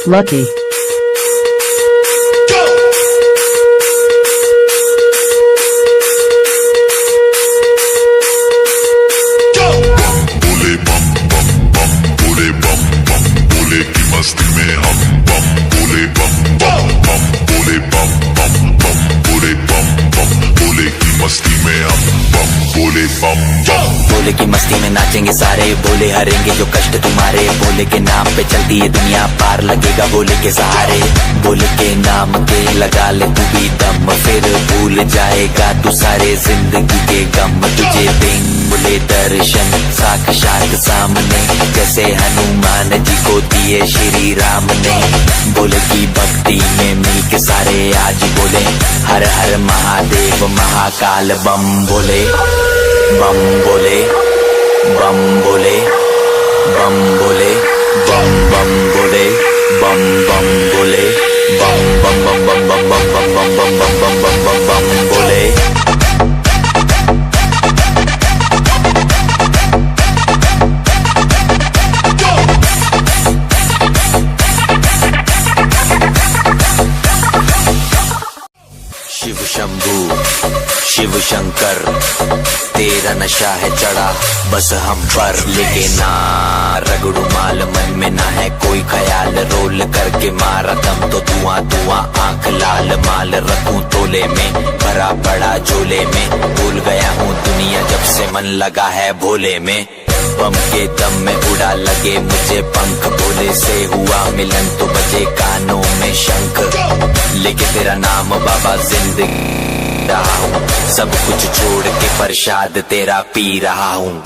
Lucky. बोले बम बम बम बोले बम बम बोले की मस्ती में हम बम बोले बम बम बम बोले बम बम बम बोले बम बम बोले की मस्ती में हम बम बोले बम बम बोले की मस्ती में नाचेंगे सारे, बोले हरेंगे जो कष्ट तुम्हारे, बोले के नाम पे चलती है दुनिया, पार लगेगा बोले के सहारे, बोले के नाम के लगा ले तू भी दम, फिर भूल जाएगा तू सारे जिंदगी के गम, तुझे देंगे दर्शन साक्षात सामने, जैसे हनुमान जी को दिए श्री राम ने, बोले की भक्ति में मिल के सारे आज बोले हर हर महादेव महाकाल बम बोले बम बोले बम बोले बम बोले बम बम बोले बम बम बोले बम बम बम बम बम बम बम बम बम बम बम बम बम बोले। शिव शंभू शिव शंकर तेरा नशा है चढ़ा बस हम पर, लेके ना रगड़ू माल मन में ना है कोई ख्याल, रोल करके मारा दम तो धुआं धुआं आंख लाल, माल रखूं तोले में भरा पड़ा झोले में, भूल गया हूँ दुनिया जब से मन लगा है भोले में, बम के दम में उड़ा लगे मुझे पंख, भोले से हुआ मिलन तो बजे कानों में शंख, लेके तेरा नाम बाबा जिंदगी रहा हूँ, सब कुछ छोड़ के प्रसाद तेरा पी रहा हूँ।